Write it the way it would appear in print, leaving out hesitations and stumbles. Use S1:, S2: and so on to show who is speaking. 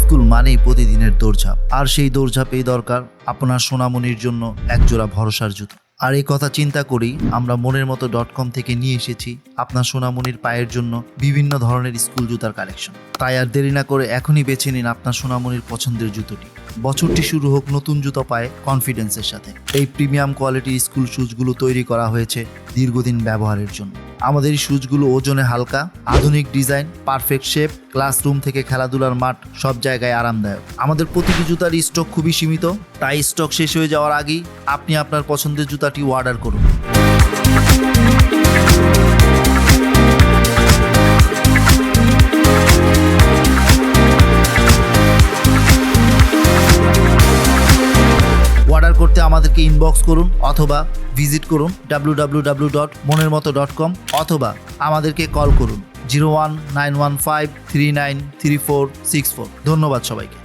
S1: School মানেই প্রতিদিনের দৌড়ঝাঁপ, আর সেই দৌড়ঝাঁপেই দরকার আপনার সোনামণির জন্য একজোড়া ভরসার জুতো। আর এই কথা চিন্তা করেই আমরা মনের মতো .com থেকে নিয়ে এসেছি আপনার সোনামণির পায়ের জন্য বিভিন্ন ধরনের স্কুল জুতার কালেকশন। তাই আর দেরি না করে এখনই বেছে নিন আপনার সোনামণির পছন্দের জুতোটি। বছরটি শুরু হোক নতুন জুতো পায়ে কনফিডেন্সের সাথে। এই প্রিমিয়াম কোয়ালিটির স্কুল শুজগুলো তৈরি করা হয়েছে দীর্ঘদিন ব্যবহারের জন্য। আমাদের এই শুজগুলো ওজনে হালকা, আধুনিক ডিজাইন, পারফেক্ট শেপ, ক্লাসরুম থেকে খেলাধুলার মাঠ সব জায়গায় আরামদায়ক। আমাদের প্রতিটি জুতার স্টক খুবই সীমিত, তাই স্টক শেষ হয়ে যাওয়ার আগেই আপনি আপনার পছন্দের জুতাটি অর্ডার করুন। অর্ডার করতে আমাদেরকে ইনবক্স করুন অথবা ভিজিট করুন www.monermoto.com অথবা আমাদেরকে কল করুন 019153933464। ধন্যবাদ সবাইকে।